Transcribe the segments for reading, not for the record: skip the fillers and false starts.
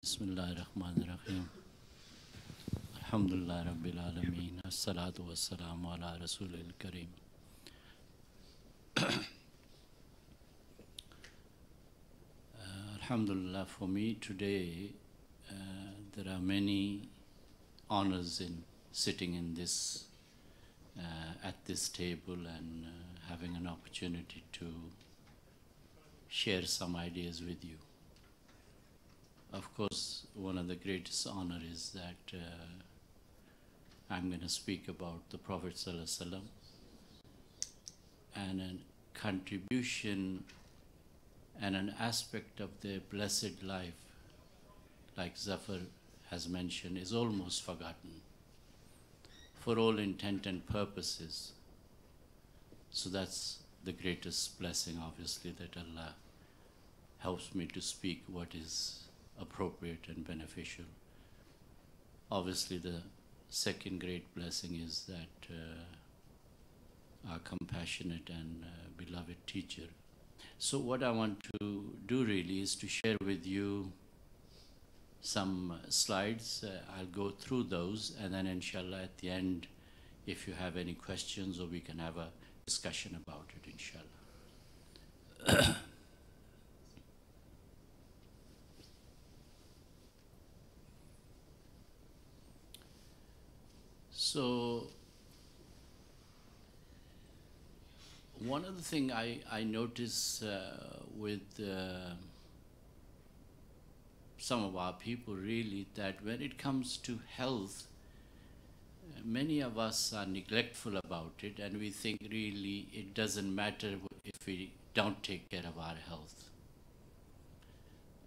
Bismillahirrahmanirrahim. Alhamdulillah Rabbil Alameen. As-salatu wassalamu ala Rasulil Kareem. Alhamdulillah, for me today, there are many honors in sitting in this, at this table and having an opportunity to share some ideas with you. Of course, one of the greatest honor is that I'm going to speak about the Prophet Sallallahu and a contribution and an aspect of their blessed life, like Zafar has mentioned, is almost forgotten for all intent and purposes. So that's the greatest blessing, obviously, that Allah helps me to speak what is appropriate and beneficial. Obviously, the second great blessing is that our compassionate and beloved teacher. So what I want to do really is to share with you some slides. I'll go through those, and then inshallah at the end, if you have any questions, or we can have a discussion about it, inshallah. So one of the things I notice with some of our people really, that when it comes to health, many of us are neglectful about it, and we think really it doesn't matter if we don't take care of our health.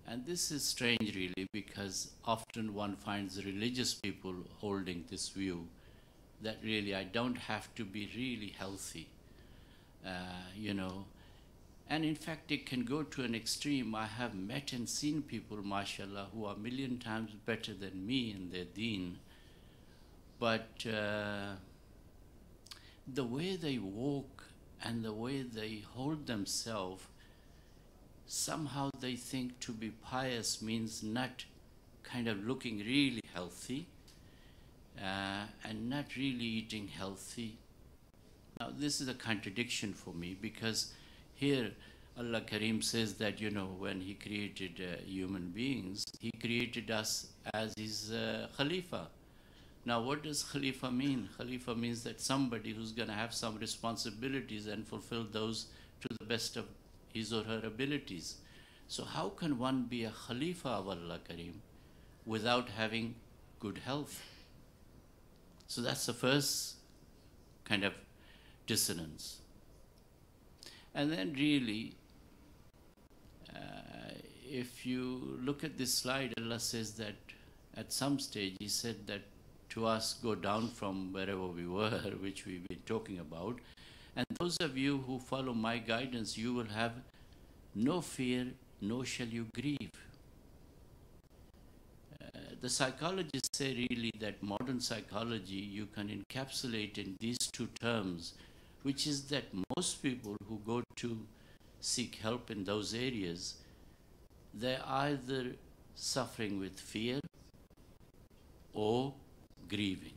And this is strange really, because often one finds religious people holding this view that really I don't have to be really healthy, you know. And in fact, it can go to an extreme. I have met and seen people, mashallah, who are a million times better than me in their deen. But the way they walk and the way they hold themselves, somehow they think to be pious means not kind of looking really healthy and not really eating healthy. Now, this is a contradiction for me, because here Allah Kareem says that, you know, when He created human beings, He created us as His Khalifa. Now, what does Khalifa mean? Khalifa means that somebody who's going to have some responsibilities and fulfill those to the best of his or her abilities. So how can one be a Khalifa of Allah Kareem without having good health? So that's the first kind of dissonance. And then really, if you look at this slide, Allah says that at some stage He said that to us, go down from wherever we were, which we've been talking about, and those of you who follow my guidance, you will have no fear, nor shall you grieve. The psychologists say really that modern psychology you can encapsulate in these two terms, which is that most people who go to seek help in those areas, they're either suffering with fear or grieving.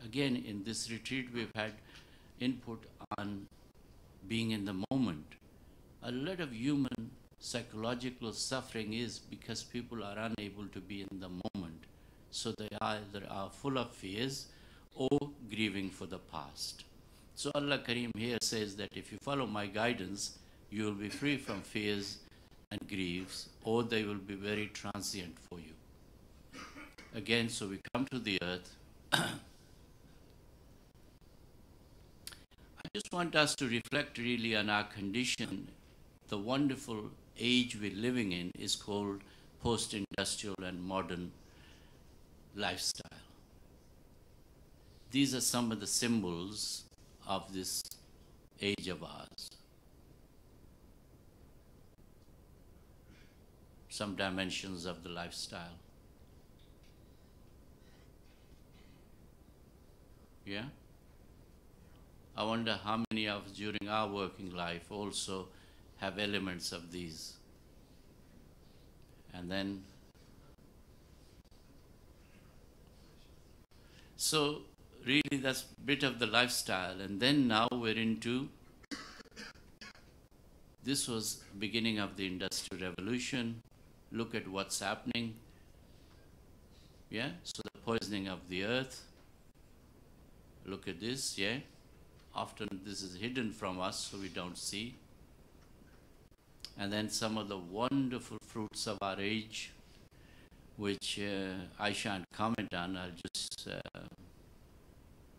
Again, in this retreat, we've had input on being in the moment. A lot of human psychological suffering is because people are unable to be in the moment. So they either are full of fears or grieving for the past. So Allah Kareem here says that if you follow my guidance, you will be free from fears and griefs, or they will be very transient for you. Again, so we come to the earth. I just want us to reflect really on our condition. The wonderful age we're living in is called post-industrial and modern lifestyle. These are some of the symbols of this age of ours. Some dimensions of the lifestyle. Yeah? I wonder how many of us during our working life also have elements of these. And then So really that's a bit of the lifestyle. And then now we're into, this was beginning of the Industrial Revolution. Look at what's happening. Yeah, so the poisoning of the earth. Look at this, yeah. Often this is hidden from us so we don't see. And then some of the wonderful fruits of our age, which I shan't comment on, I'll just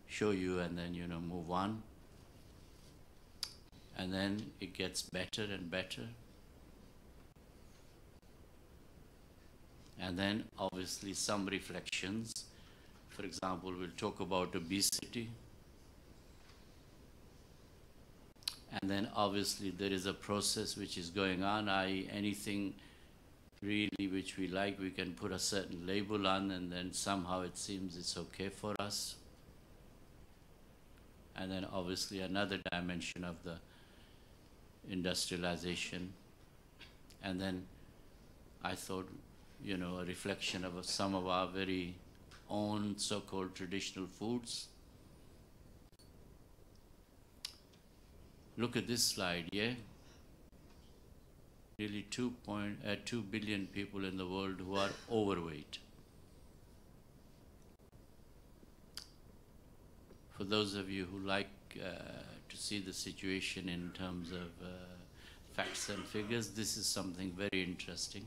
show you and then, move on. And then it gets better and better. And then obviously some reflections. For example, we'll talk about obesity. And then obviously there is a process which is going on. Anything really which we like, we can put a certain label on, and then somehow it seems it's okay for us. And then obviously another dimension of the industrialization. And then I thought, a reflection of some of our very own so-called traditional foods. Look at this slide, yeah? Really 2 billion people in the world who are overweight. For those of you who like to see the situation in terms of facts and figures, this is something very interesting.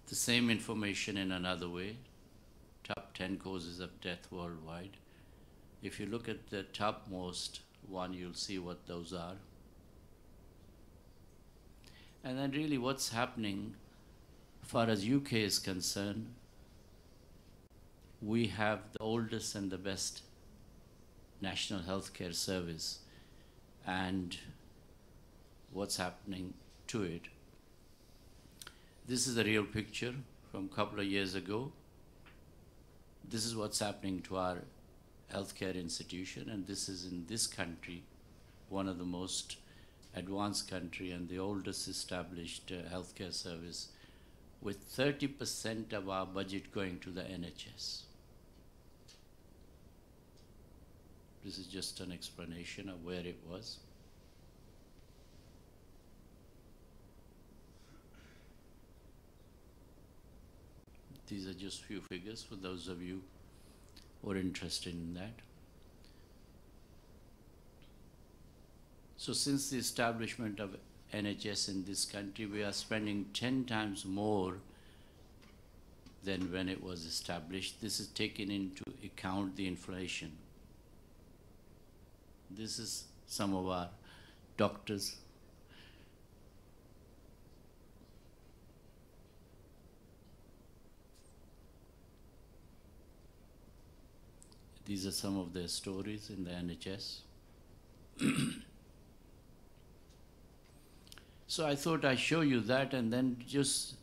The same information in another way, top 10 causes of death worldwide. If you look at the topmost one, you'll see what those are. And then really what's happening, as far as UK is concerned, we have the oldest and the best national healthcare service. And what's happening to it. This is a real picture from a couple of years ago. This is what's happening to our healthcare institution, and this is in this country, one of the most advanced country and the oldest established healthcare service, with 30% of our budget going to the NHS. This is just an explanation of where it was. These are just few figures for those of you who are interested in that. So since the establishment of NHS in this country, we are spending 10 times more than when it was established. This is taken into account the inflation. This is some of our doctors. These are some of their stories in the NHS. So I thought I'd show you that and then just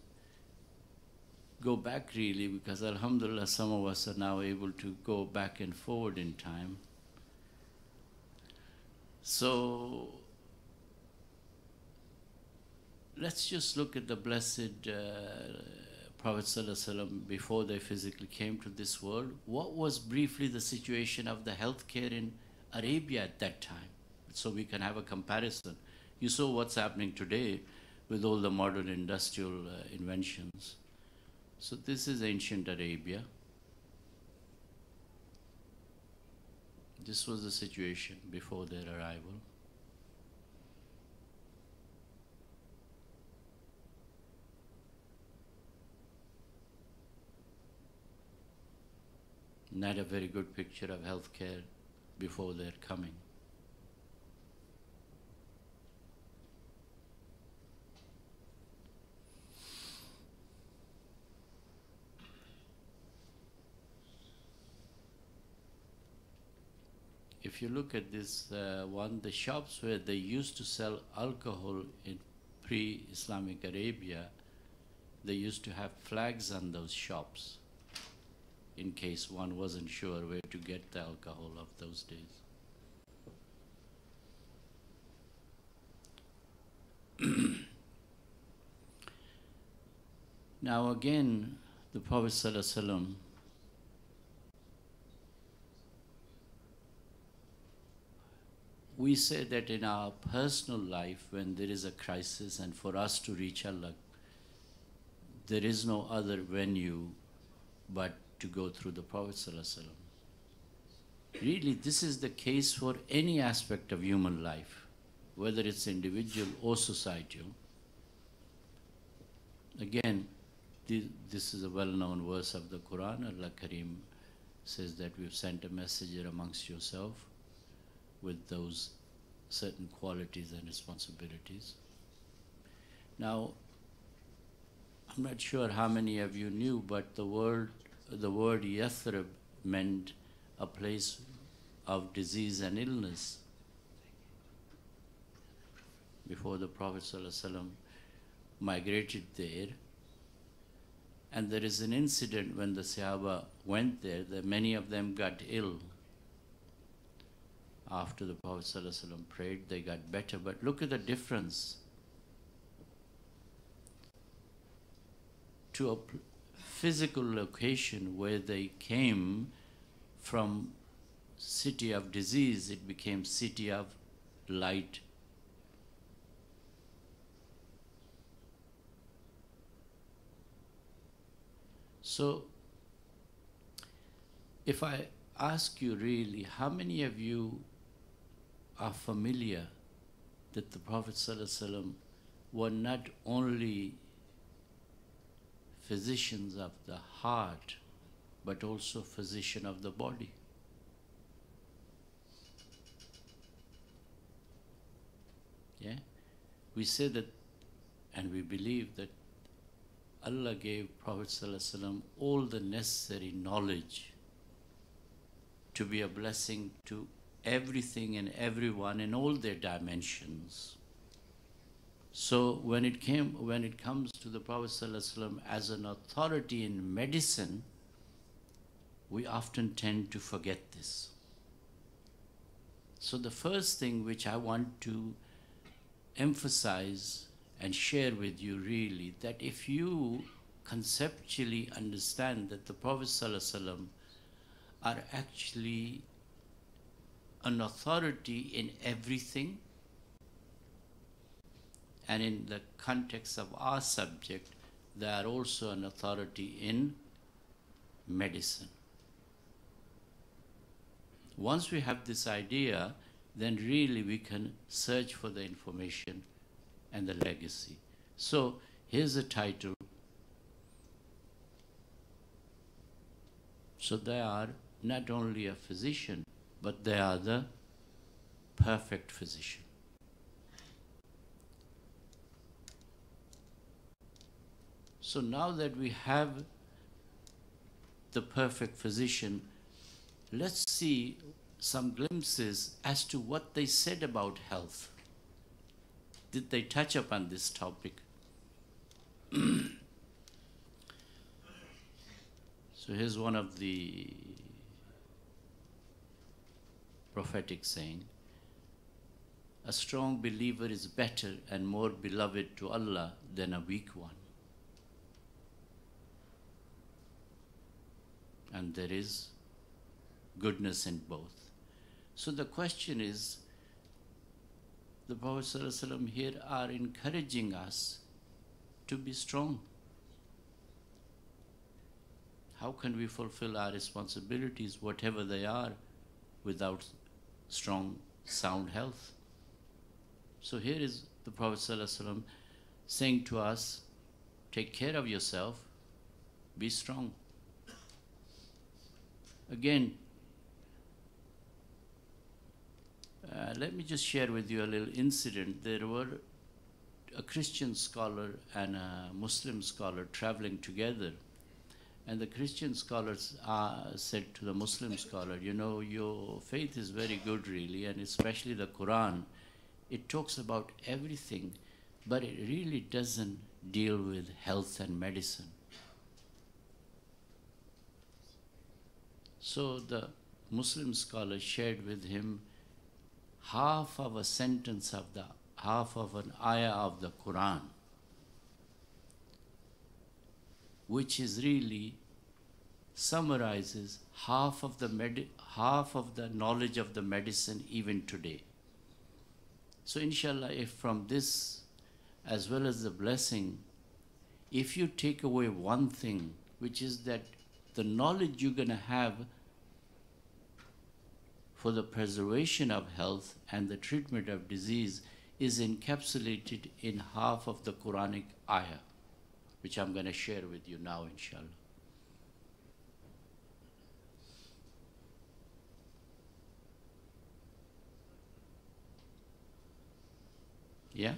go back really, because alhamdulillah some of us are now able to go back and forward in time. So let's just look at the blessed Prophet Sallallahu before they physically came to this world. What was briefly the situation of the healthcare in Arabia at that time? So we can have a comparison. You saw what's happening today with all the modern industrial inventions. So this is ancient Arabia. This was the situation before their arrival. Not a very good picture of healthcare before their coming. If you look at this one, the shops where they used to sell alcohol in pre-Islamic Arabia, they used to have flags on those shops in case one wasn't sure where to get the alcohol of those days. Now again, the Prophet ﷺ we say that in our personal life, when there is a crisis and for us to reach Allah, there is no other venue but to go through the Prophet ﷺ. Really, this is the case for any aspect of human life, whether it's individual or societal. Again, this is a well-known verse of the Quran. Allah Karim says that we've sent a messenger amongst yourself with those certain qualities and responsibilities. Now, I'm not sure how many of you knew, but the word Yathrib meant a place of disease and illness. Before the Prophet ﷺ migrated there, and there is an incident when the Sahaba went there that many of them got ill. After the Prophet ﷺ prayed, they got better. But look at the difference. To a physical location where they came from city of disease, it became city of light. So, if I ask you really, how many of you are familiar that the Prophet ﷺ were not only physicians of the heart, but also physician of the body? Yeah? We say that, and we believe that Allah gave Prophet ﷺ all the necessary knowledge to be a blessing to everything and everyone in all their dimensions. So when it comes to the Prophet ﷺ as an authority in medicine, we often tend to forget this. So the first thing which I want to emphasize and share with you really, that if you conceptually understand that the Prophet ﷺ are actually an authority in everything, and in the context of our subject, they are also an authority in medicine. Once we have this idea, then really we can search for the information and the legacy. So here's the title. So they are not only a physician, but they are the perfect physician. So now that we have the perfect physician, let's see some glimpses as to what they said about health. Did they touch upon this topic? So here's one of the prophetic saying: a strong believer is better and more beloved to Allah than a weak one. And there is goodness in both. So the question is, the Prophet ﷺ here are encouraging us to be strong. How can we fulfill our responsibilities, whatever they are, without strong, sound health? So here is the Prophet ﷺ saying to us, take care of yourself, be strong. Again, let me just share with you a little incident. There were a Christian scholar and a Muslim scholar traveling together. And the Christian scholars said to the Muslim scholar, you know, your faith is very good really, and especially the Quran. It talks about everything, but it really doesn't deal with health and medicine. So the Muslim scholar shared with him half of a sentence of half of an ayah of the Quran, which is really summarizes half of the knowledge of the medicine even today. So inshallah, if from this, as well as the blessing, if you take away one thing, which is that the knowledge you're going to have for the preservation of health and the treatment of disease is encapsulated in half of the Quranic ayah, which I'm going to share with you now, inshallah. Yeah?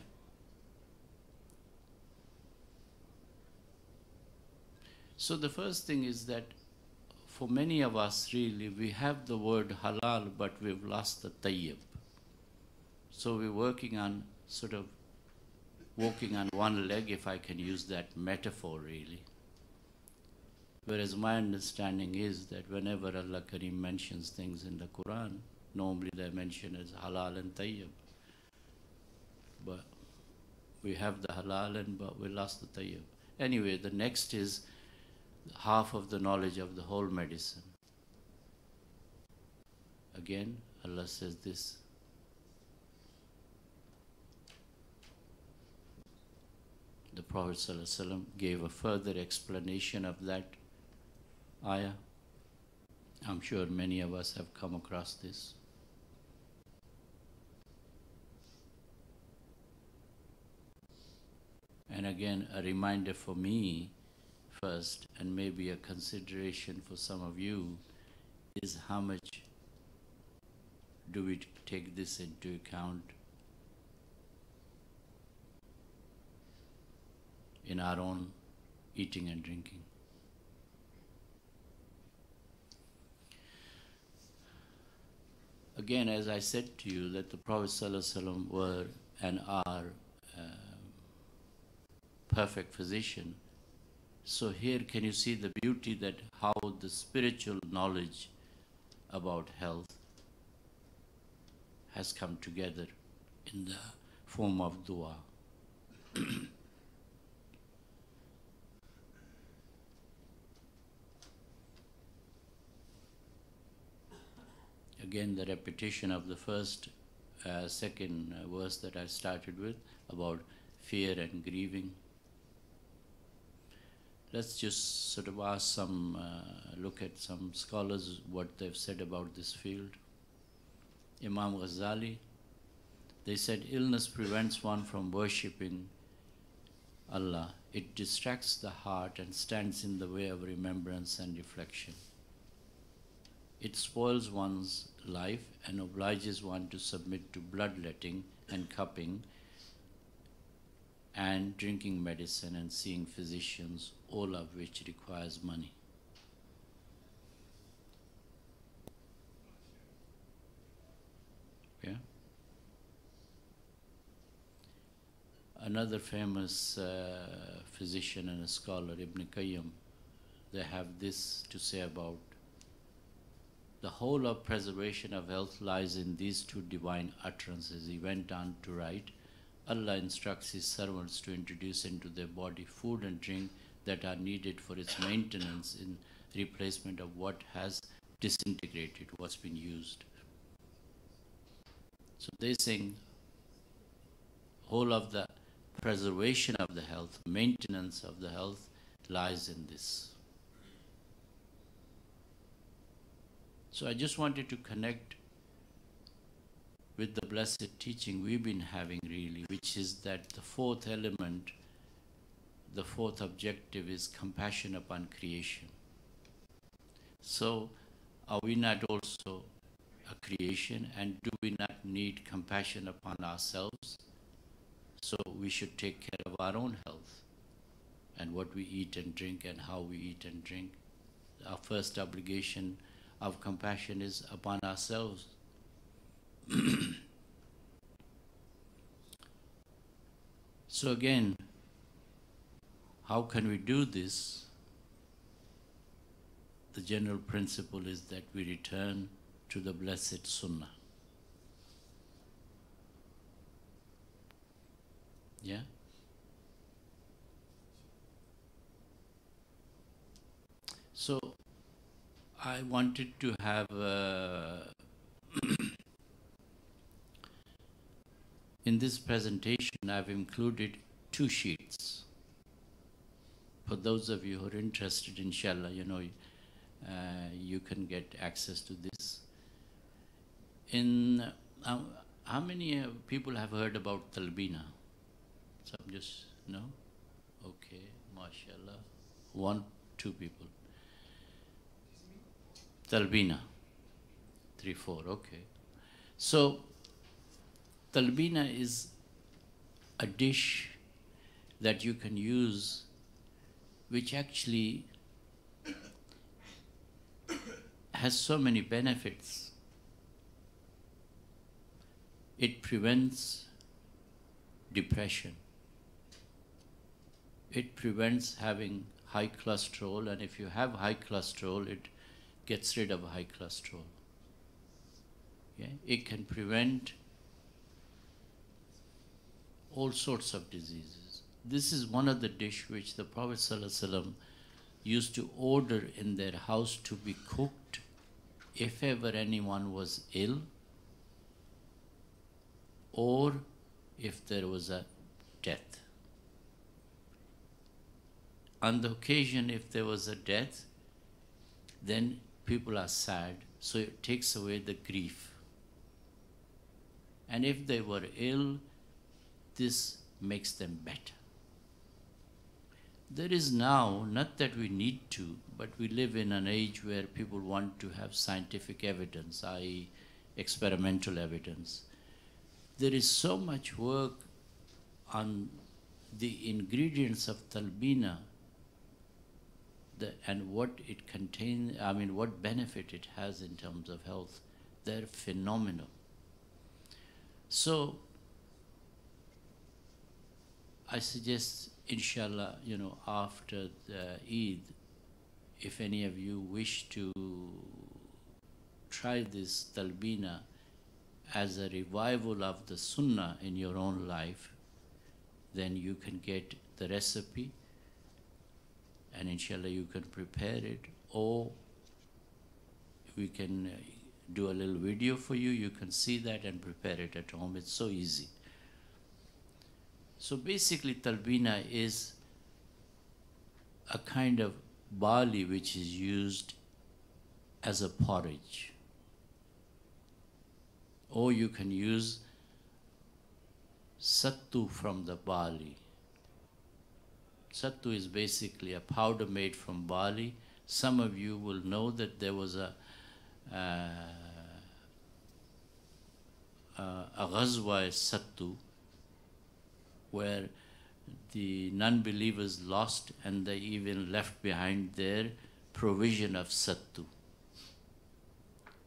So the first thing is that for many of us, really, we have the word halal, but we've lost the tayyib. So we're working on sort of walking on one leg, if I can use that metaphor, really. Whereas my understanding is that whenever Allah Kareem mentions things in the Quran, normally they're mentioned as halal and tayyib. But we have the halal, but we lost the tayyib. Anyway, the next is half of the knowledge of the whole medicine. Again, Allah says this. The Prophet ﷺ gave a further explanation of that ayah. I'm sure many of us have come across this. And again, a reminder for me first, and maybe a consideration for some of you, is how much do we take this into account in our own eating and drinking. Again, as I said to you, that the Prophet ﷺ were and are perfect physician. So here can you see the beauty that how the spiritual knowledge about health has come together in the form of dua. Again, the repetition of the second verse that I started with about fear and grieving. Let's just sort of ask look at some scholars, what they've said about this field. Imam Ghazali, they said, illness prevents one from worshipping Allah. It distracts the heart and stands in the way of remembrance and reflection. It spoils one's life and obliges one to submit to bloodletting and cupping and drinking medicine and seeing physicians, all of which requires money. Yeah. Another famous physician and a scholar, Ibn Qayyim, they have this to say about the whole of preservation of health lies in these two divine utterances. He went on to write, Allah instructs His servants to introduce into their body food and drink that are needed for its maintenance in replacement of what has disintegrated, what's been used. So they saying whole of the preservation of the health, maintenance of the health lies in this. So I just wanted to connect with the blessed teaching we've been having really, which is that the fourth element, the fourth objective is compassion upon creation. So are we not also a creation, and do we not need compassion upon ourselves? So we should take care of our own health and what we eat and drink and how we eat and drink. Our first obligation of compassion is upon ourselves. So again, how can we do this? The general principle is that we return to the blessed Sunnah. Yeah? So I wanted to have In this presentation, I've included 2 sheets. For those of you who are interested, inshallah, you can get access to this. How many people have heard about talbina? Some just, no? Okay, mashallah. 1, 2 people. Talbina. 3, 4, okay. So, talbina is a dish that you can use which actually has so many benefits. It prevents depression. It prevents having high cholesterol, and if you have high cholesterol, it gets rid of high cholesterol. Yeah? It can prevent all sorts of diseases. This is one of the dish which the Prophet ﷺ used to order in their house to be cooked if ever anyone was ill, or if there was a death. On the occasion, if there was a death, then people are sad, so it takes away the grief. And if they were ill, this makes them better. There is now, not that we need to, but we live in an age where people want to have scientific evidence, i.e. experimental evidence. There is so much work on the ingredients of talbina and what it contains, what benefit it has in terms of health. They're phenomenal. So, I suggest, inshallah, after the Eid, if any of you wish to try this talbina as a revival of the sunnah in your own life, then you can get the recipe and inshallah you can prepare it, or we can do a little video for you. You can see that and prepare it at home. It's so easy. So basically talbina is a kind of barley which is used as a porridge. Or you can use sattu from the barley. Sattu is basically a powder made from barley. Some of you will know that there was a ghazwa sattu, where the non-believers lost and they even left behind their provision of sattu.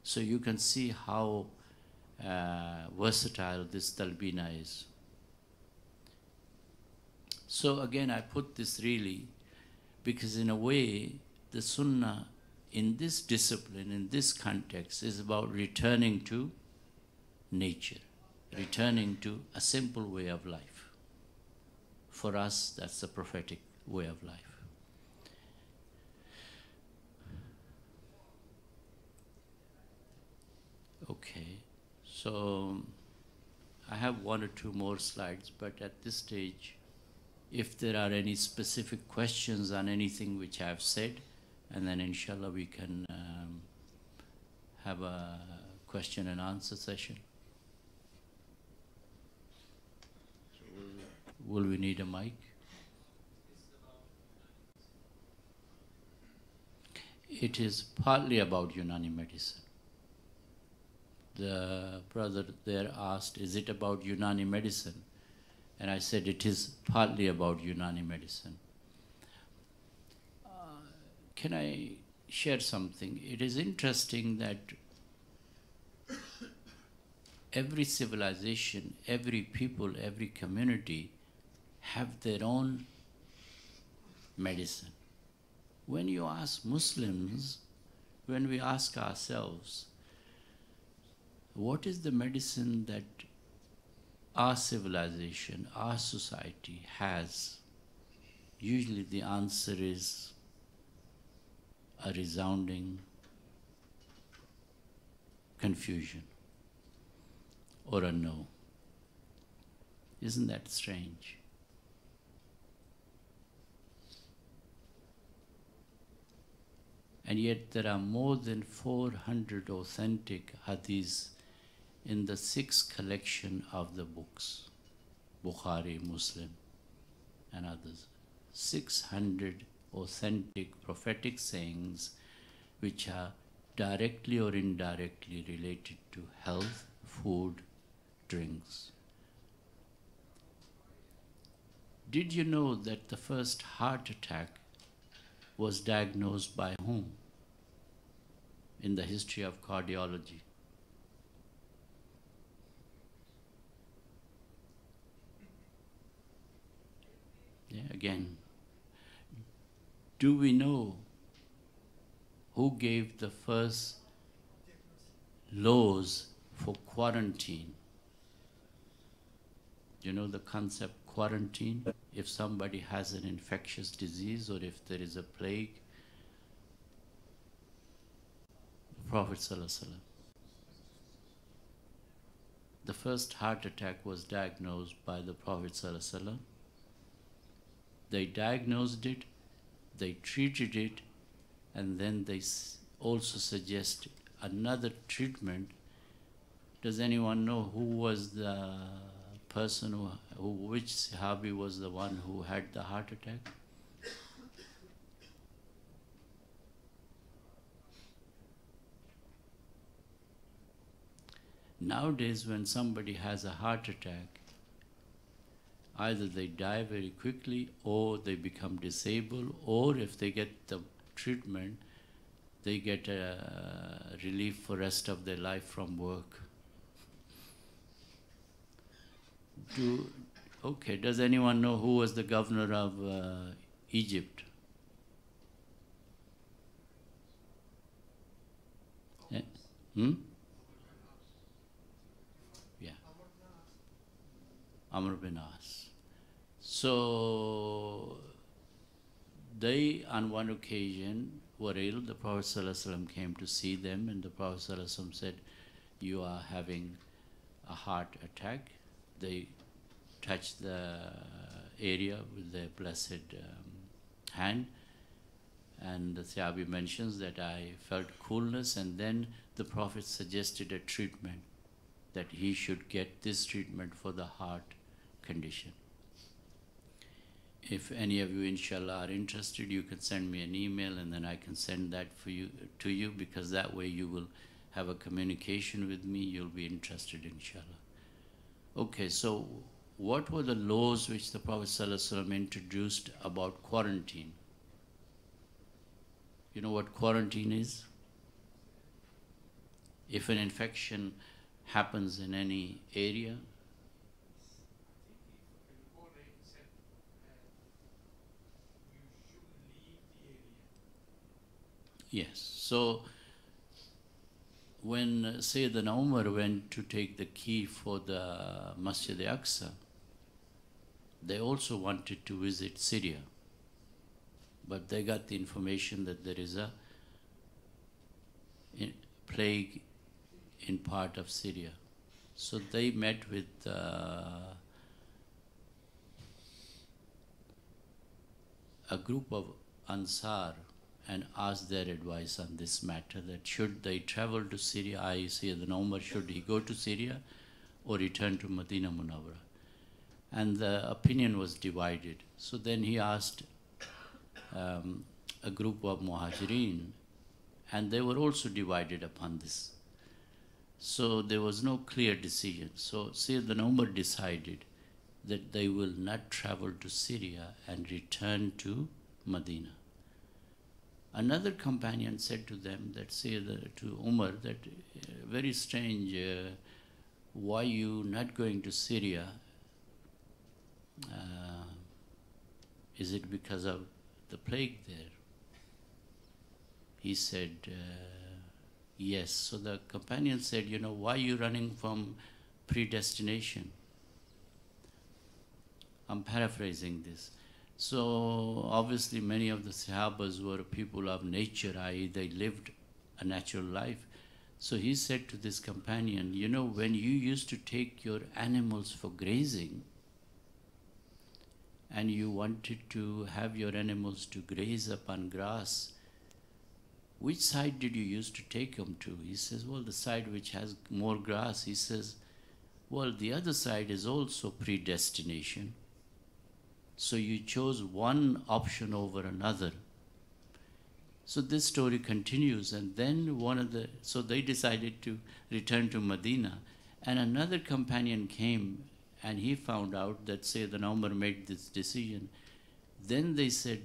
So you can see how versatile this talbina is. So again, I put this really because in a way, the sunnah in this discipline, in this context, is about returning to nature, returning to a simple way of life. For us, that's the prophetic way of life. Okay, so I have 1 or 2 more slides, but at this stage, if there are any specific questions on anything which I have said, and then inshallah we can have a question and answer session. Will we need a mic? It is partly about Unani medicine. The brother there asked, is it about Unani medicine? And I said it is partly about Unani medicine. Can I share something? It is interesting that every civilization, every people, every community have their own medicine. When you ask Muslims, when we ask ourselves, what is the medicine that our civilization, our society has? Usually the answer is a resounding confusion or a no. Isn't that strange? And yet there are more than 400 authentic hadiths in the 6th collection of the books, Bukhari, Muslim, and others. 600 authentic prophetic sayings which are directly or indirectly related to health, food, drinks. Did you know that the first heart attack was diagnosed by whom in the history of cardiology? Yeah, again, do we know who gave the first laws for quarantine? You know the concept quarantine? If somebody has an infectious disease or if there is a plague, Prophet Sallallahu. The first heart attack was diagnosed by the Prophet Sallallahu. They diagnosed it, they treated it, and then they also suggested another treatment. Does anyone know who was the person which Sahabi was the one who had the heart attack? Nowadays, when somebody has a heart attack, either they die very quickly or they become disabled, or if they get the treatment, they get a relief for rest of their life from work. Okay, does anyone know who was the governor of Egypt? Yeah. Yeah. Amr bin As. So they, on one occasion, were ill. The Prophet ﷺ came to see them, and the Prophet ﷺ said, "You are having a heart attack." They touched the area with their blessed hand, and the Sahabi mentions that I felt coolness, and then the Prophet suggested a treatment, that he should get this treatment for the heart condition. If any of you, inshallah, are interested, you can send me an email, and then I can send that to you, because that way you will have a communication with me. You'll be interested, inshallah. Okay, so what were the laws which the Prophet ﷺ introduced about quarantine? You know what quarantine is? If an infection happens in any area, yes. So when Sayyidina Umar went to take the key for the Masjid al-Aqsa, they also wanted to visit Syria. But they got the information that there is a plague in part of Syria. So they met with a group of Ansar and asked their advice on this matter, that should they travel to Syria, I say the Umar, should he go to Syria or return to Medina Munawwara? And the opinion was divided. So then he asked a group of Muhajirin, and they were also divided upon this. So there was no clear decision. So Sayyidina Umar decided that they will not travel to Syria and return to Medina. Another companion said to them, to Umar, that very strange, why you not going to Syria? Is it because of the plague there? He said, yes. So the companion said, why are you running from predestination? I'm paraphrasing this. So obviously many of the Sahabas were people of nature, i.e. they lived a natural life. So he said to this companion, when you used to take your animals for grazing, and you wanted to have your animals to graze upon grass, which side did you use to take them to? He says, well, the side which has more grass. He says, well, the other side is also predestination. So you chose one option over another. So this story continues, and then so they decided to return to Medina, and another companion came, and he found out that Sayyidina Umar made this decision. Then they said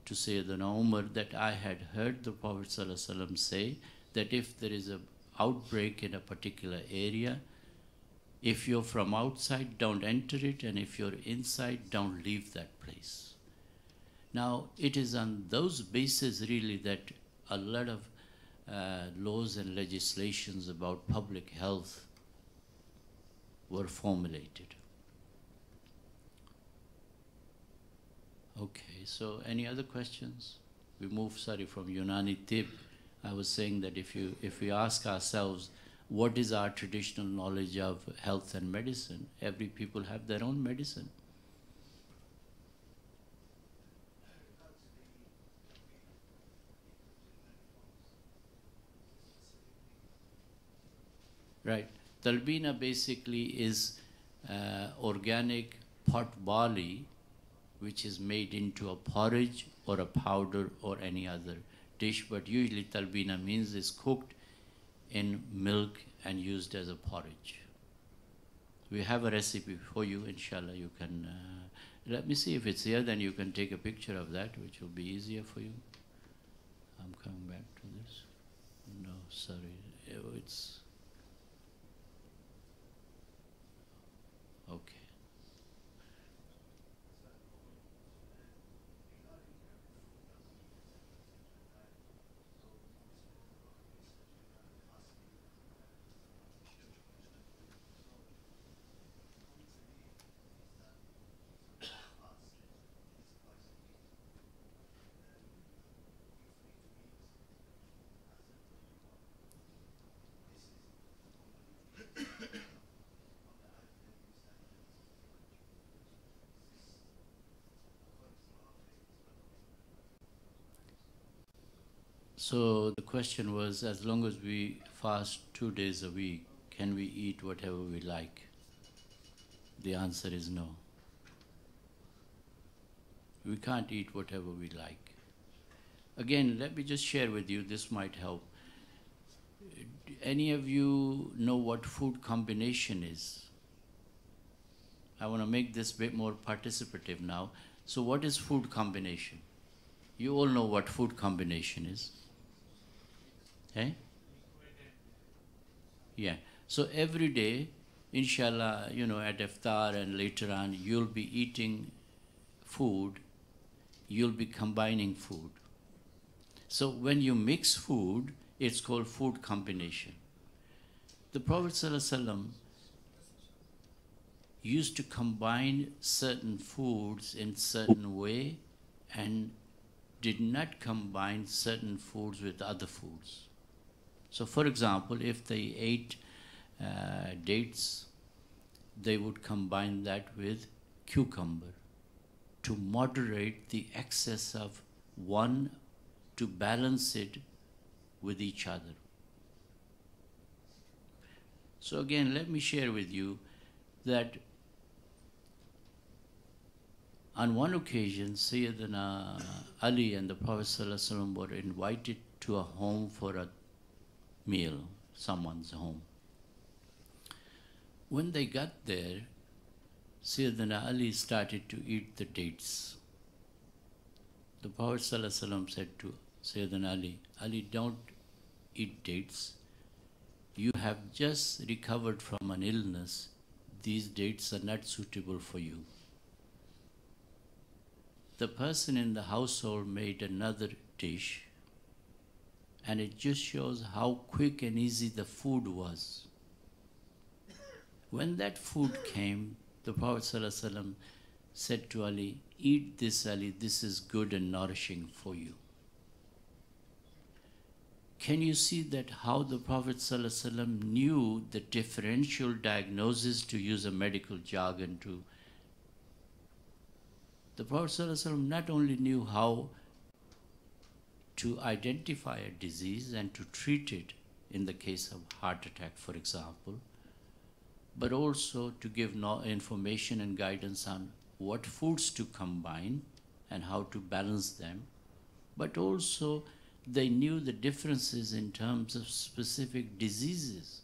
to Sayyidina Umar that I had heard the Prophet ﷺ say that if there is an outbreak in a particular area, if you're from outside, don't enter it, and if you're inside, don't leave that place. Now, it is on those bases really that a lot of laws and legislations about public health were formulated. Okay, so any other questions? We move, from Yunani Tibb. I was saying that if we ask ourselves, what is our traditional knowledge of health and medicine? Every people have their own medicine. Right. Talbina basically is organic pot barley, which is made into a porridge or a powder or any other dish. But usually talbina means it's cooked in milk and used as a porridge. We have a recipe for you, inshallah. You can, let me see if it's here, then you can take a picture of that, which will be easier for you. I'm coming back to this. No, sorry. It's okay. So the question was, as long as we fast 2 days a week, can we eat whatever we like? The answer is no. We can't eat whatever we like. Again, let me just share with you, this might help. Any of you know what food combination is? I want to make this a bit more participative now. So what is food combination? You all know what food combination is. Okay? Yeah. So every day, inshallah, at iftar and later on, you'll be eating food, you'll be combining food. So when you mix food, it's called food combination. The Prophet ﷺ used to combine certain foods in certain way and did not combine certain foods with other foods. So for example, if they ate dates, they would combine that with cucumber to moderate the excess of one, to balance it with each other. So again, let me share with you that on one occasion, Sayyidina Ali and the Prophet ﷺ were invited to a home for a meal, someone's home. When they got there, Sayyidina Ali started to eat the dates. The Prophet ﷺ said to Sayyidina Ali, Ali, don't eat dates. You have just recovered from an illness. These dates are not suitable for you. The person in the household made another dish, and it just shows how quick and easy the food was. When that food came, the Prophet ﷺ said to Ali, eat this, Ali, this is good and nourishing for you. Can you see that how the Prophet ﷺ knew the differential diagnosis, to use a medical jargon, to The Prophet ﷺ not only knew how to identify a disease and to treat it in the case of heart attack, for example, but also to give information and guidance on what foods to combine and how to balance them. But also they knew the differences in terms of specific diseases.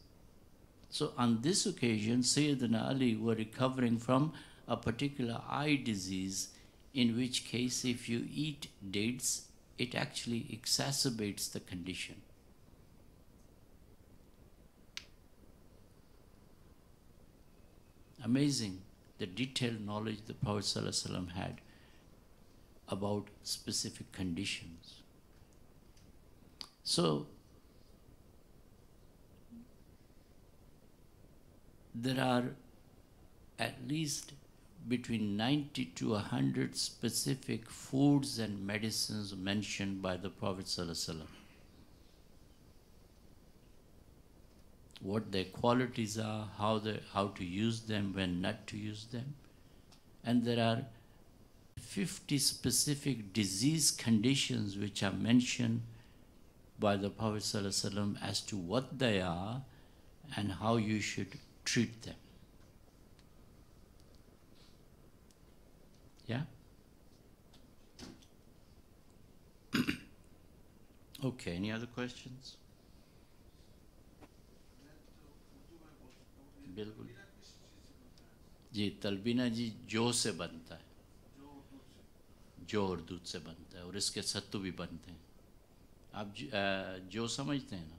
So on this occasion, Sayyidina Ali were recovering from a particular eye disease, in which case if you eat dates, it actually exacerbates the condition. Amazing the detailed knowledge the Prophet ﷺ had about specific conditions. So there are at least between 90 to 100 specific foods and medicines mentioned by the Prophet ﷺ. What their qualities are, how to use them, when not to use them. And there are 50 specific disease conditions which are mentioned by the Prophet ﷺ as to what they are and how you should treat them. Yeah? Okay, any other questions? बिल्कुल जी, तलबीना जी जौ से बनता है, जौ और दूध से बनता है, और इसके सत्तू भी बनते हैं। आप जौ समझते हैं ना?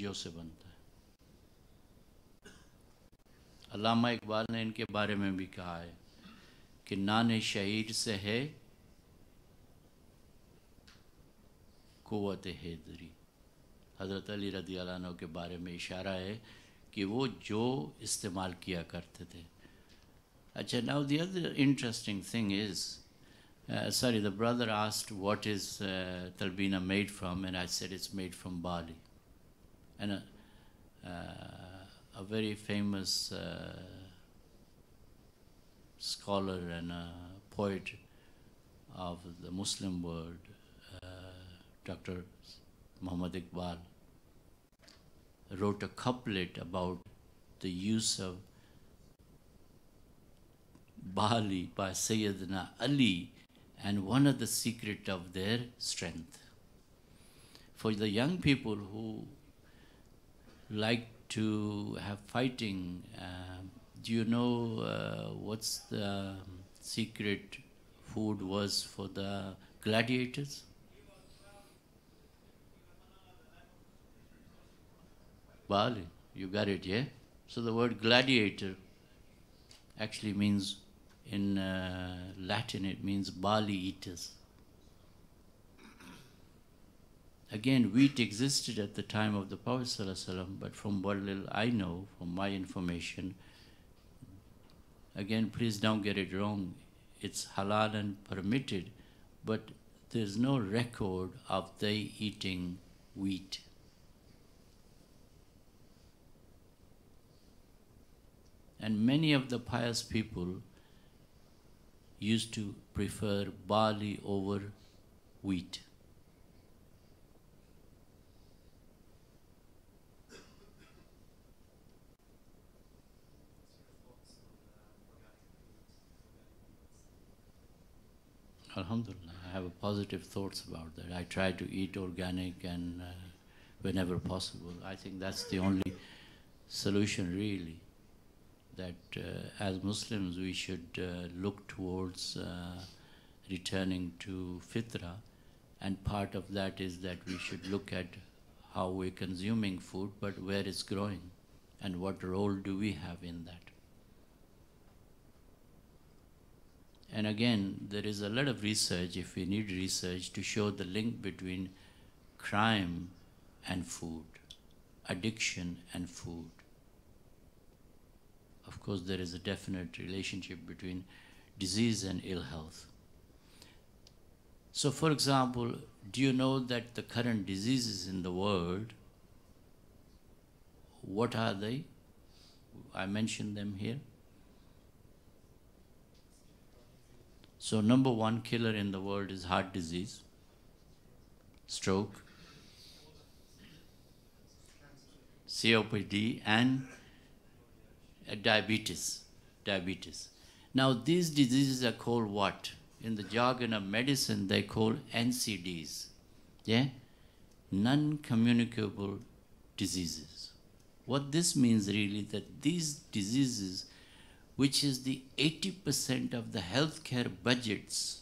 जौ से बनता है। अल्लामा इकबाल ने इनके बारे में भी कहा है कि नान शहीर से है कुव्वत हैदरी। हज़रत अली रज़ी अल्लाह अन्हु के बारे में इशारा है कि वो जो इस्तेमाल किया करते थे। अच्छा, now the other interesting thing is, sorry, the brother asked what is talbina made from, and I said it's made from barley. And a very famous scholar and a poet of the Muslim world, Dr. Muhammad Iqbal, wrote a couplet about the use of barley by Sayyidina Ali and one of the secret of their strength. For the young people who like to have fighting, do you know what's the secret food was for the gladiators? Barley. You got it, yeah? So the word gladiator actually means, in Latin, it means barley eaters. Again, wheat existed at the time of the Prophet ﷺ, but from what little I know, from my information, again, please don't get it wrong, it's halal and permitted, but there's no record of they eating wheat. And many of the pious people used to prefer barley over wheat. Alhamdulillah, I have positive thoughts about that. I try to eat organic and whenever possible. I think that's the only solution really, that as Muslims we should look towards returning to fitra, and part of that is that we should look at how we're consuming food, but where it's growing and what role do we have in that. And again, there is a lot of research, if we need research, to show the link between crime and food, addiction and food. Of course, there is a definite relationship between disease and ill health. So, for example, do you know that the current diseases in the world, what are they? I mentioned them here. So number one killer in the world is heart disease, stroke, COPD, and diabetes. Now these diseases are called what? In the jargon of medicine, they call NCDs. Yeah? Non-communicable diseases. What this means really, that these diseases, which is the 80% of the healthcare budgets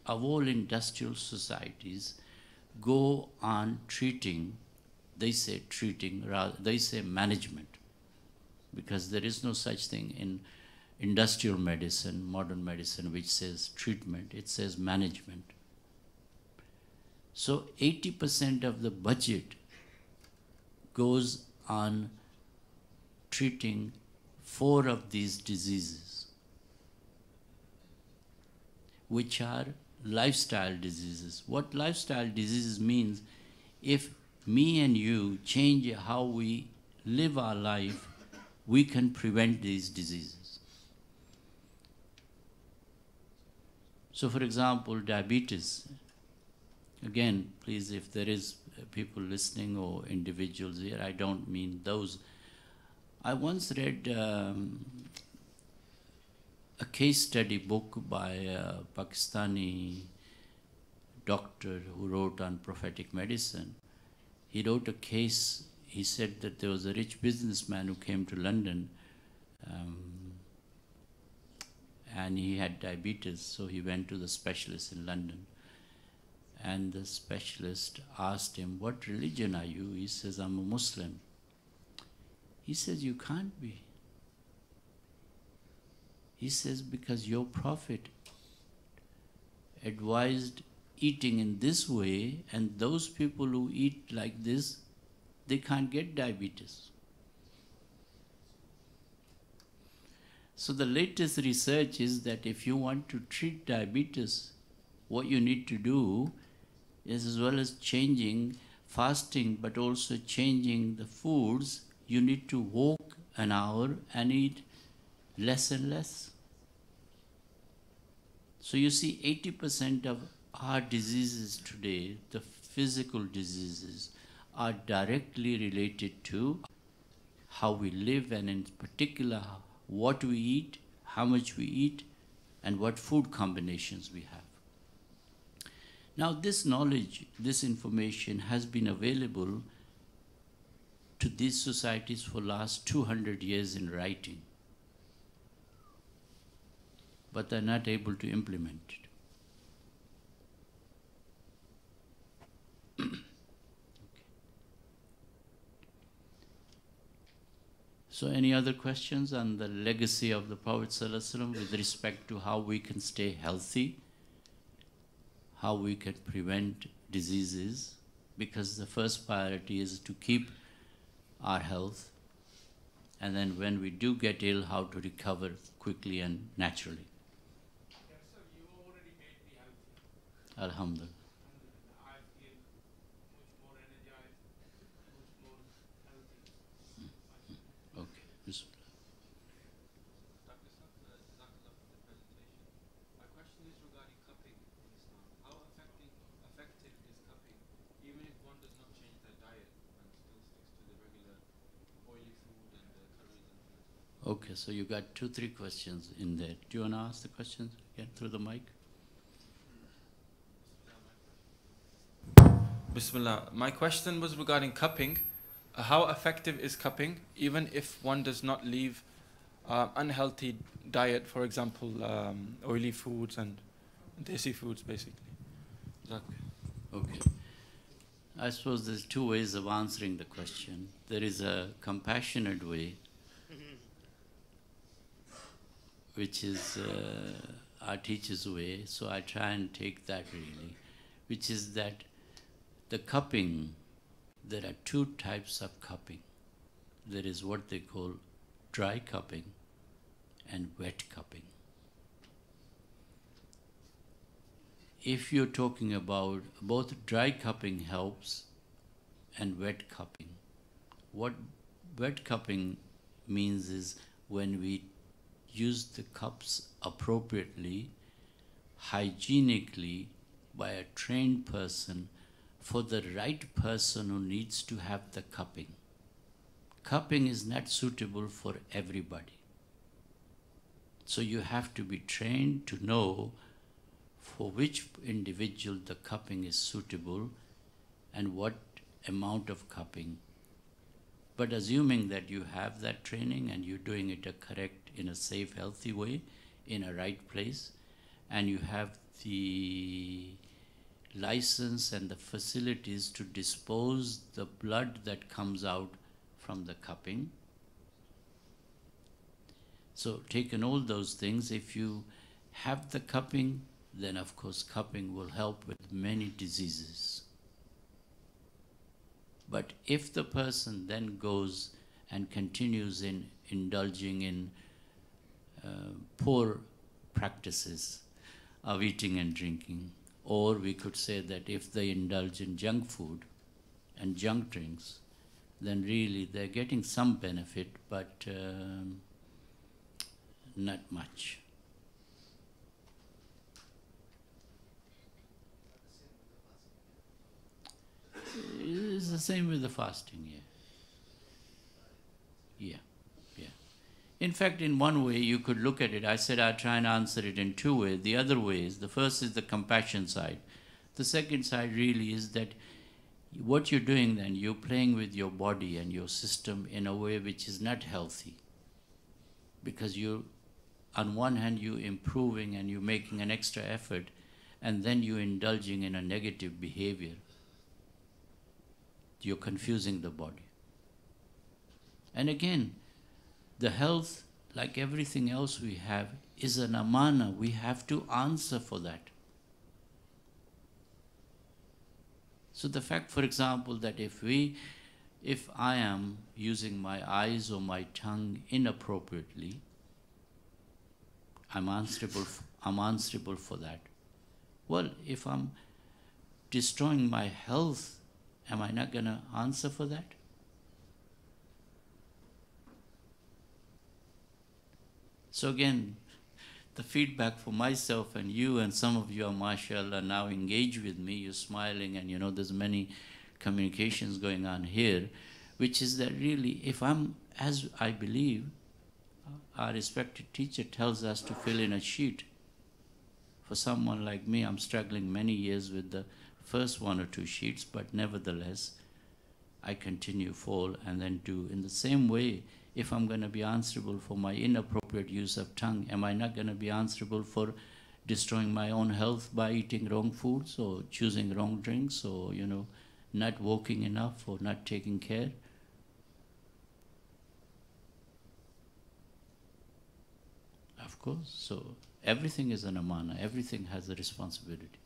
of all industrial societies, go on treating, they say treating, rather, they say management, because there is no such thing in industrial medicine, modern medicine, which says treatment, it says management. So 80% of the budget goes on treating 4 of these diseases, which are lifestyle diseases. What lifestyle diseases means, if me and you change how we live our life, we can prevent these diseases. So for example, diabetes. Again, please, if there is people listening or individuals here, I don't mean those. I once read a case study book by a Pakistani doctor who wrote on prophetic medicine. He wrote a case. He said that there was a rich businessman who came to London and he had diabetes, so he went to the specialist in London. And the specialist asked him, "What religion are you?" He says, "I'm a Muslim." He says, "You can't be." He says, "Because your prophet advised eating in this way, and those people who eat like this, they can't get diabetes." So the latest research is that if you want to treat diabetes, what you need to do is, as well as changing fasting, but also changing the foods, you need to walk an hour and eat less and less. So you see, 80% of our diseases today, the physical diseases, are directly related to how we live, and in particular what we eat, how much we eat, and what food combinations we have. Now this knowledge, this information has been available to these societies for last 200 years in writing, but they're not able to implement it. Okay. So any other questions on the legacy of the Prophet ﷺ with respect to how we can stay healthy, how we can prevent diseases? Because the first priority is to keep our health, and then when we do get ill, how to recover quickly and naturally. Yes, sir, you already made me healthy. Alhamdulillah. I feel much more energized, much more healthy. Okay. Bismillah. Dr. Jazakallah for the presentation. My question is regarding cupping in Islam. How effective is cupping, even if one does not change their diet and still sticks to the regular oily food and the curries and things? Okay, so you got 2-3 questions in there. Do you want to ask the questions again through the mic? Bismillah. My question was regarding cupping. How effective is cupping, even if one does not leave unhealthy diet, for example, oily foods and desi foods, basically? Okay. I suppose there's 2 ways of answering the question. There is a compassionate way, which is our teacher's way, so I try and take that really, which is that the cupping, there are 2 types of cupping. There is what they call dry cupping and wet cupping. If you're talking about both dry cupping helps and wet cupping, what wet cupping means is when we use the cups appropriately, hygienically, by a trained person, for the right person who needs to have the cupping. Cupping is not suitable for everybody. So you have to be trained to know for which individual the cupping is suitable and what amount of cupping. But assuming that you have that training and you're doing it correct in a safe, healthy way, in a right place, and you have the license and the facilities to dispose the blood that comes out from the cupping. So taking all those things, if you have the cupping, then of course cupping will help with many diseases. But if the person then goes and continues in indulging in poor practices of eating and drinking, or we could say that if they indulge in junk food and junk drinks, then really they're getting some benefit, but not much. It's the same with the fasting, yeah. In fact, in one way, you could look at it. I said I'd try and answer it in two ways. The other way is, the first is the compassion side. The second side really is that what you're doing then, you're playing with your body and your system in a way which is not healthy. Because you, on one hand, you're improving and you're making an extra effort, and then you're indulging in a negative behavior. You're confusing the body. And again, the health, like everything else we have, is an amana. We have to answer for that. So the fact, for example, that if I am using my eyes or my tongue inappropriately, I'm answerable for that. Well, if I'm destroying my health, am I not going to answer for that? So again, the feedback for myself and you, and some of you are, mashallah, now engaged with me, you're smiling, and there's many communications going on here, which is that really, if I'm, as I believe, our respected teacher tells us to fill in a sheet. For someone like me, I'm struggling many years with the first one or two sheets, but nevertheless, I continue fall and then do. In the same way, if I'm going to be answerable for my inappropriate use of tongue, am I not going to be answerable for destroying my own health by eating wrong foods or choosing wrong drinks or, not walking enough or not taking care? Of course. So everything is an amana. Everything has a responsibility.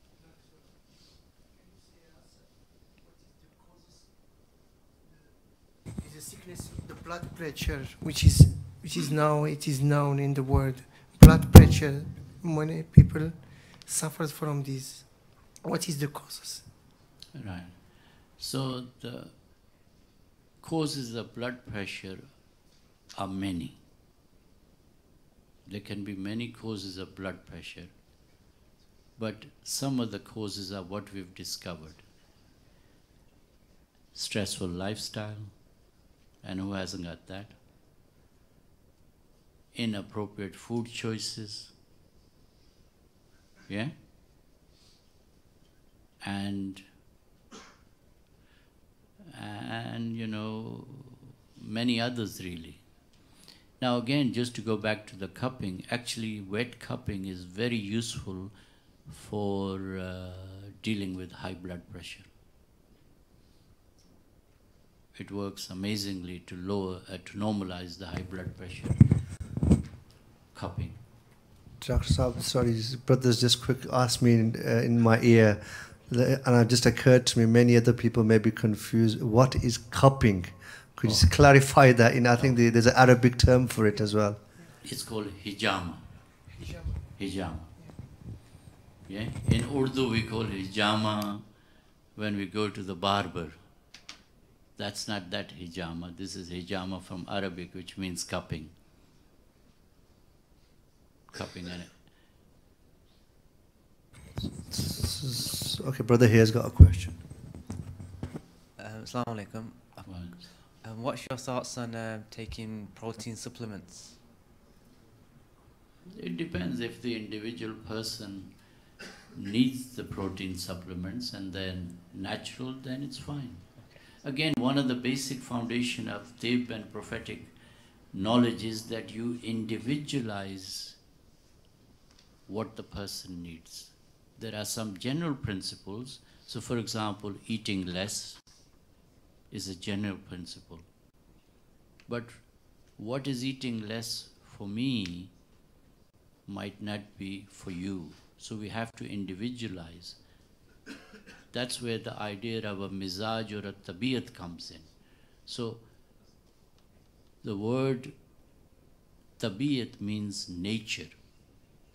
Is a sickness, the blood pressure, which is now, it is known in the world, blood pressure. Many people suffer from this. What is the causes? Right. So the causes of blood pressure are many. There can be many causes of blood pressure, but some of the causes are what we've discovered. Stressful lifestyle, and who hasn't got that? Inappropriate food choices, yeah? And many others really. Now again, just to go back to the cupping, actually wet cupping is very useful for dealing with high blood pressure. It works amazingly to normalize the high blood pressure. Cupping. Dr. Saab, sorry, brothers just quick asked me in my ear, and it just occurred to me, many other people may be confused. What is cupping? Could you just clarify that? I think there's an Arabic term for it as well. It's called hijama. Hijama. Yeah? In Urdu we call hijama when we go to the barber. That's not that hijama. This is hijama from Arabic, which means cupping. Cupping in it. Okay, brother here's got a question. Assalamu alaikum. What's your thoughts on taking protein supplements? It depends if the individual person needs the protein supplements and then natural, then it's fine. Again, one of the basic foundation of Tibb and prophetic knowledge is that you individualize what the person needs. There are some general principles. So for example, eating less is a general principle. But what is eating less for me might not be for you. So we have to individualize. That's where the idea of a mizaj or a tabiyat comes in. So the word tabiyat means nature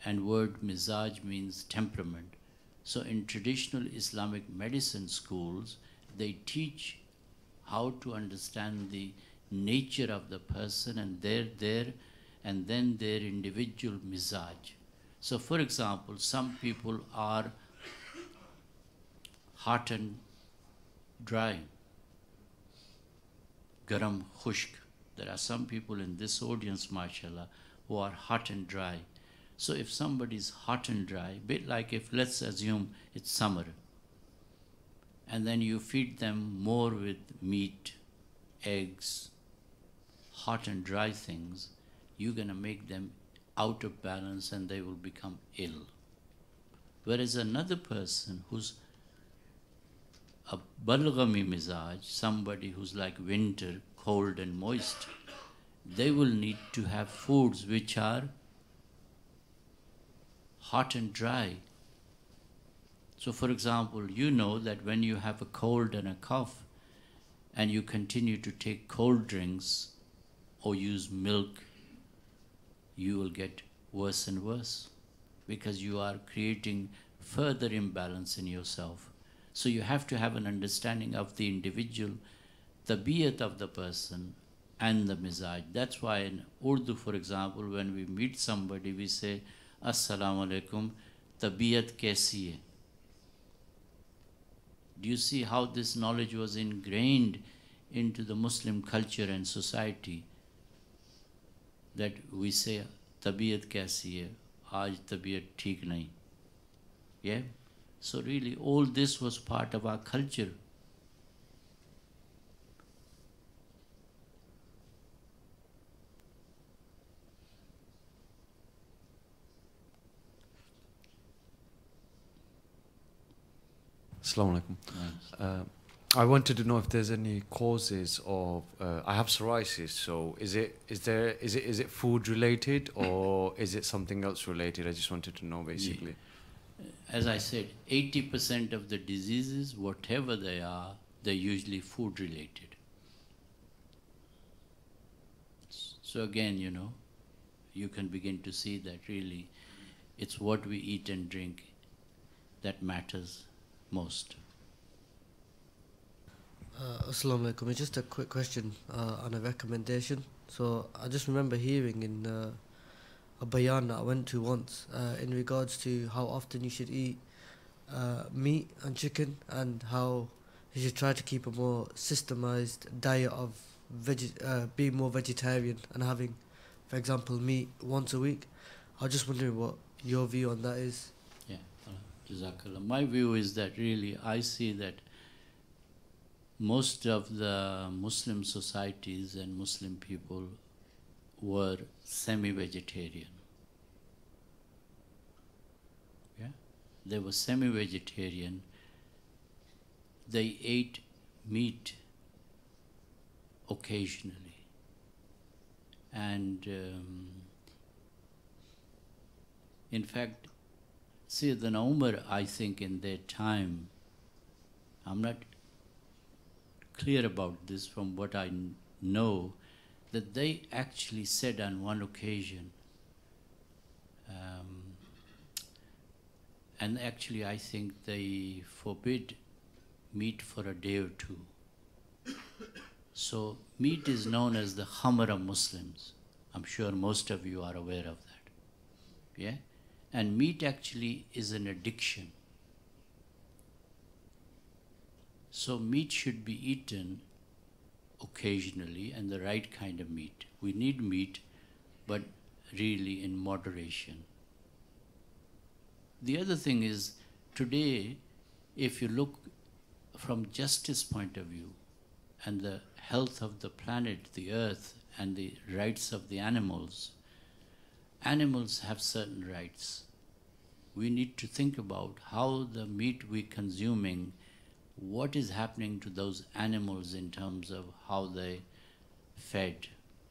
and word mizaj means temperament. So in traditional Islamic medicine schools, they teach how to understand the nature of the person and then their individual mizaj. So for example, some people are hot and dry, garam khushk. There are some people in this audience, mashallah, who are hot and dry. So if somebody is hot and dry, bit like if, let's assume it's summer, and then you feed them more with meat, eggs, hot and dry things, you're going to make them out of balance and they will become ill. Whereas another person who's a balghami mizaj, somebody who's like winter, cold and moist, they will need to have foods which are hot and dry. So for example, you know that when you have a cold and a cough and you continue to take cold drinks or use milk, you will get worse and worse because you are creating further imbalance in yourself. So you have to have an understanding of the individual, tabiyat of the person and the mizaj. That's why in Urdu, for example, when we meet somebody, we say, Assalamu alaikum, tabiyat kaisi hai? Do you see how this knowledge was ingrained into the Muslim culture and society? That we say, tabiyat kaisi hai, aaj tabiyat theek nahi. Yeah? So really all this was part of our culture. Assalamu alaikum. I wanted to know if there's any causes of I have psoriasis. So is it food related or is it something else related? I just wanted to know basically. As I said, 80% of the diseases, whatever they are, they're usually food related. So again, you know, you can begin to see that really it's what we eat and drink that matters most. Assalamu alaikum. Just a quick question on a recommendation. So I just remember hearing in a bayan that I went to once in regards to how often you should eat meat and chicken and how you should try to keep a more systemized diet of being more vegetarian and having, for example, meat once a week. I was just wondering what your view on that is. Yeah, Jazakallah. My view is that really I see that most of the Muslim societies and Muslim people were semi-vegetarian. Yeah? They were semi-vegetarian. They ate meat occasionally. And in fact, Sayyidina Umar, I think in their time, I'm not clear about this from what I know, that they actually said on one occasion, and actually I think they forbid meat for a day or two. So meat is known as the khamr of Muslims. I'm sure most of you are aware of that. Yeah? And meat actually is an addiction. So meat should be eaten occasionally, and the right kind of meat. We need meat, but really in moderation. The other thing is, today, if you look from justice point of view and the health of the planet, the earth, and the rights of the animals, animals have certain rights. We need to think about how the meat we're consuming, what is happening to those animals in terms of how they fed,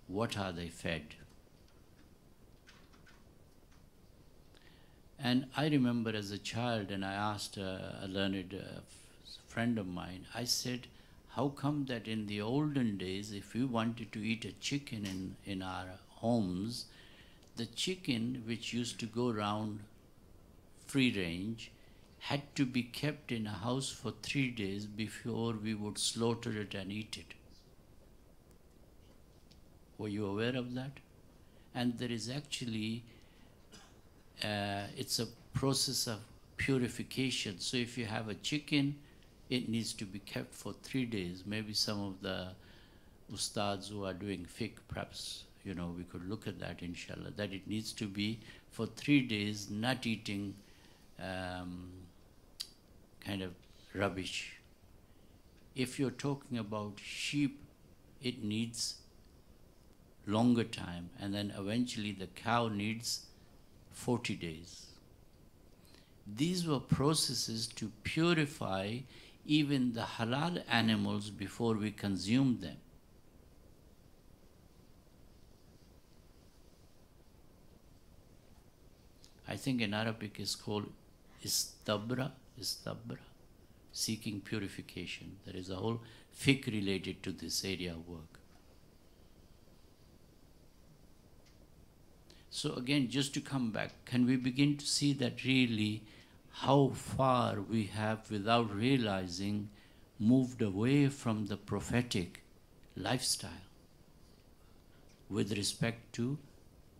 what are they fed. And I remember as a child, and I asked a learned friend of mine, I said, how come that in the olden days, if we wanted to eat a chicken in our homes, the chicken which used to go around free range had to be kept in a house for 3 days before we would slaughter it and eat it. Were you aware of that? And there is actually, it's a process of purification. So if you have a chicken, it needs to be kept for 3 days. Maybe some of the ustads who are doing fiqh, perhaps, you know, we could look at that, inshallah, that it needs to be for 3 days, not eating kind of rubbish. If you're talking about sheep, it needs longer time, and then eventually the cow needs 40 days. These were processes to purify even the halal animals before we consume them. I think in Arabic it's called istabra, seeking purification. There is a whole fiqh related to this area of work. So again, just to come back, can we begin to see that really how far we have, without realizing, moved away from the prophetic lifestyle with respect to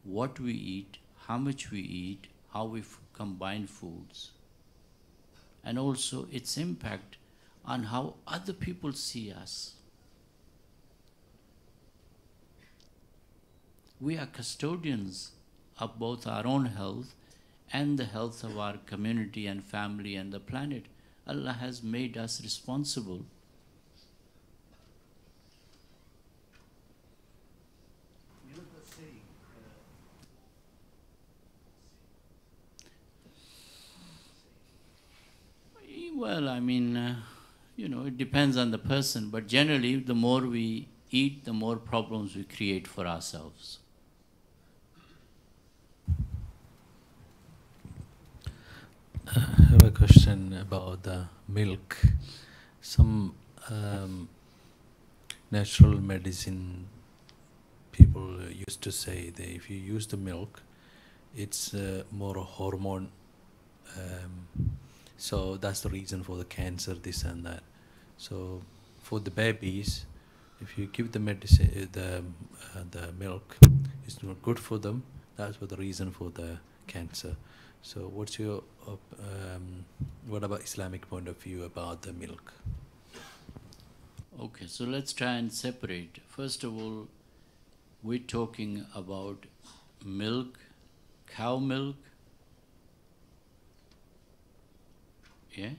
what we eat, how much we eat, how we combine foods, and also its impact on how other people see us. We are custodians of both our own health and the health of our community and family and the planet. Allah has made us responsible. Well, I mean, you know, it depends on the person, but generally the more we eat, the more problems we create for ourselves. I have a question about the milk. Some natural medicine people used to say that if you use the milk, it's more a hormone. So that's the reason for the cancer, this and that. So for the babies, if you give the medicine, the milk, it's not good for them. That's what the reason for the cancer. So what's your, what about Islamic point of view about the milk? Okay, so let's try and separate. First of all, we're talking about milk, cow milk, yeah?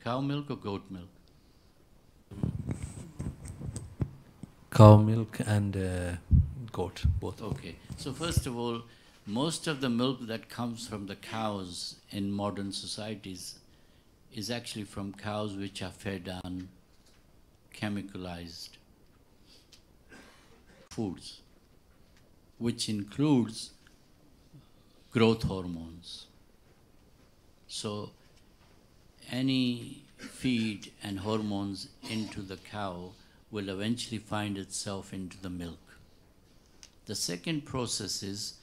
Cow milk or goat milk? Cow milk and goat, both. Okay, so first of all, most of the milk that comes from the cows in modern societies is actually from cows which are fed on chemicalized foods, which includes growth hormones. So any feed and hormones into the cow will eventually find itself into the milk. The second process is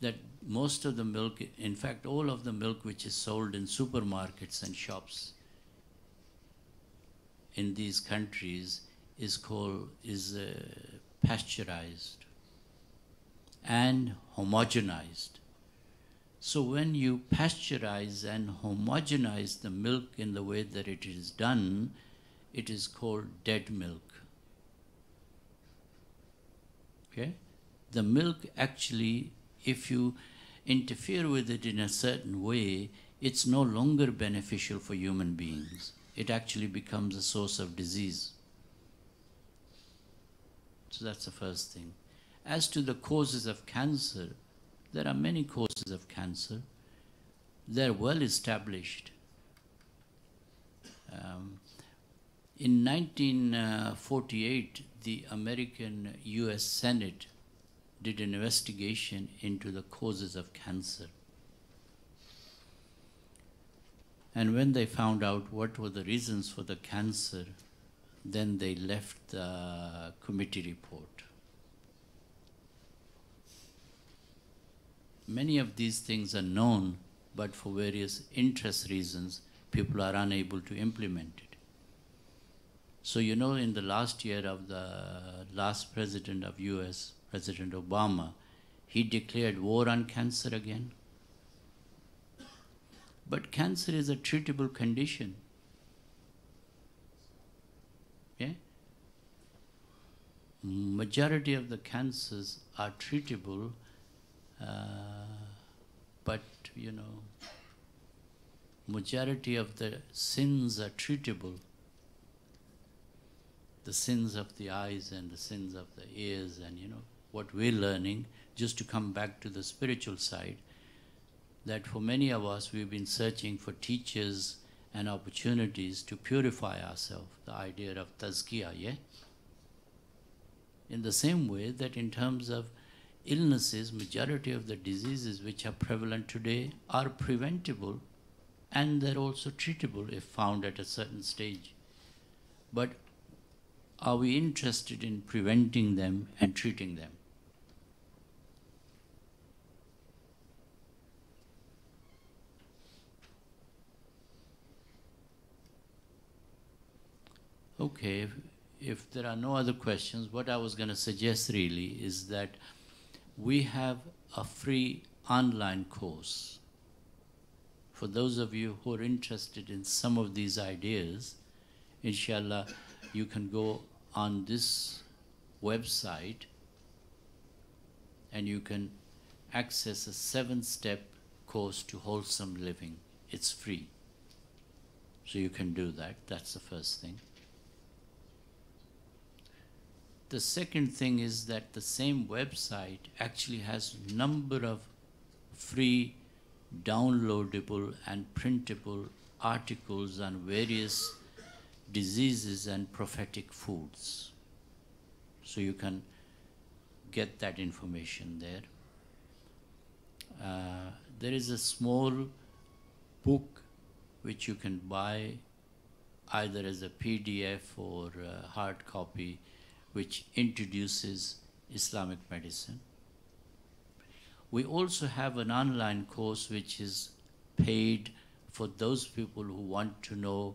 that most of the milk, in fact all of the milk which is sold in supermarkets and shops in these countries, is pasteurized and homogenized. So when you pasteurize and homogenize the milk in the way that it is done, it is called dead milk. Okay? The milk actually, if you interfere with it in a certain way, it's no longer beneficial for human beings. It actually becomes a source of disease. So that's the first thing. As to the causes of cancer, there are many causes of cancer. They're well established. In 1948, the American US Senate did an investigation into the causes of cancer. And when they found out what were the reasons for the cancer, then they left the committee report. Many of these things are known, but for various interest reasons, people are unable to implement it. So you know, in the last year of the last president of US, President Obama, he declared war on cancer again. But cancer is a treatable condition. Yeah? Majority of the cancers are treatable, but you know, majority of the sins are treatable. The sins of the eyes and the sins of the ears, and you know, what we're learning, just to come back to the spiritual side, that for many of us, we've been searching for teachers and opportunities to purify ourselves, the idea of tazkiyah, yeah? In the same way that in terms of illnesses, majority of the diseases which are prevalent today are preventable, and they're also treatable if found at a certain stage. But are we interested in preventing them and treating them? Okay, if there are no other questions, what I was going to suggest really is that we have a free online course. For those of you who are interested in some of these ideas, inshallah, you can go on this website and you can access a 7-step course to wholesome living. It's free. So you can do that. That's the first thing. The second thing is that the same website actually has a number of free downloadable and printable articles on various diseases and prophetic foods. So you can get that information there. There is a small book which you can buy either as a PDF or a hard copy, which introduces Islamic medicine. We also have an online course which is paid for those people who want to know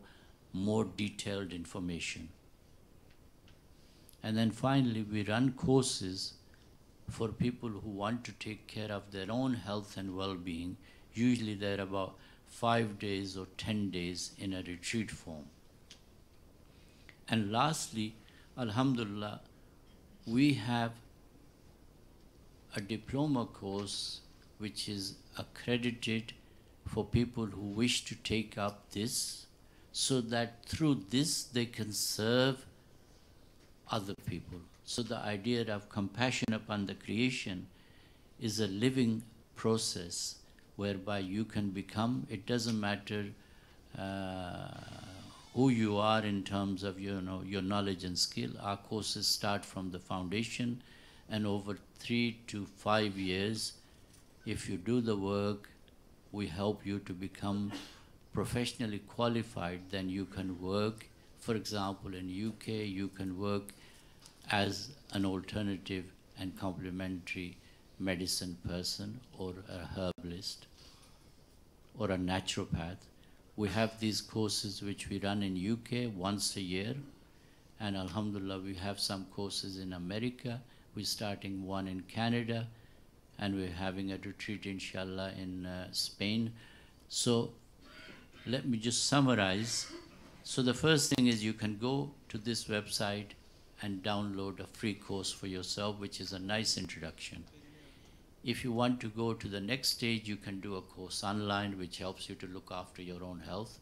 more detailed information. And then finally, we run courses for people who want to take care of their own health and well-being. Usually they're about 5 days or 10 days in a retreat form. And lastly, alhamdulillah, we have a diploma course which is accredited for people who wish to take up this, so that through this they can serve other people. So the idea of compassion upon the creation is a living process whereby you can become, it doesn't matter who you are in terms of your knowledge and skill. Our courses start from the foundation, and over 3 to 5 years, if you do the work, we help you to become professionally qualified. Then you can work, for example, in UK, you can work as an alternative and complementary medicine person or a herbalist or a naturopath. We have these courses which we run in UK once a year, And alhamdulillah, we have some courses in America. We're starting one in Canada, and we're having a retreat, inshallah, in Spain. So let me just summarize. So the first thing is you can go to this website and download a free course for yourself, which is a nice introduction. If you want to go to the next stage, you can do a course online, which helps you to look after your own health.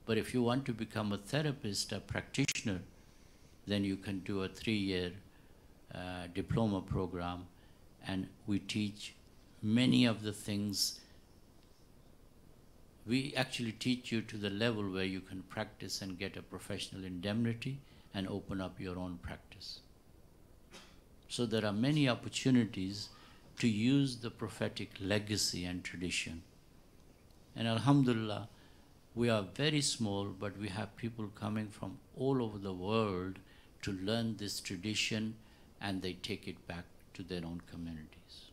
But if you want to become a therapist, a practitioner, then you can do a 3-year diploma program, and we teach many of the things. We actually teach you to the level where you can practice and get a professional indemnity and open up your own practice. So there are many opportunities to use the prophetic legacy and tradition. And alhamdulillah, we are very small, but we have people coming from all over the world to learn this tradition, and they take it back to their own communities.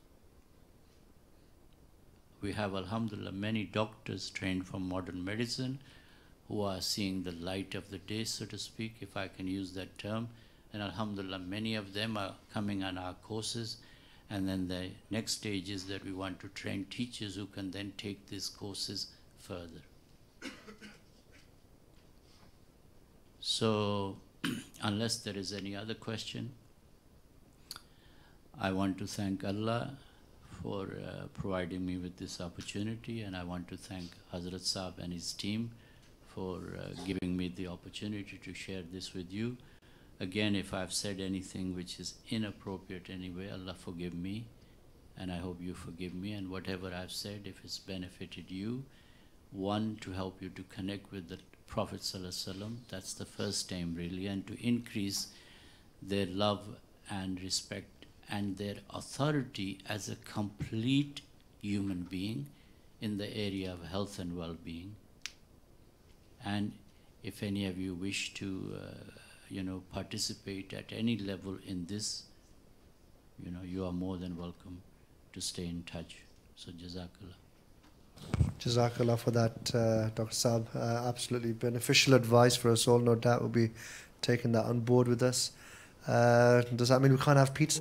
We have, alhamdulillah, many doctors trained from modern medicine who are seeing the light of the day, so to speak, if I can use that term. And alhamdulillah, many of them are coming on our courses. And then the next stage is that we want to train teachers who can then take these courses further. So, unless there is any other question, I want to thank Allah for providing me with this opportunity, and I want to thank Hazrat Saab and his team for giving me the opportunity to share this with you. Again, if I've said anything which is inappropriate anyway, Allah forgive me, and I hope you forgive me. And whatever I've said, if it's benefited you, one, to help you to connect with the Prophet Sallallahu, that's the first aim really, and to increase their love and respect and their authority as a complete human being in the area of health and well-being. And if any of you wish to participate at any level in this, you are more than welcome to stay in touch. So Jazakallah. Jazakallah for that, Dr. Saab. Absolutely beneficial advice for us all. No doubt we'll be taking that on board with us. Does that mean we can't have pizza?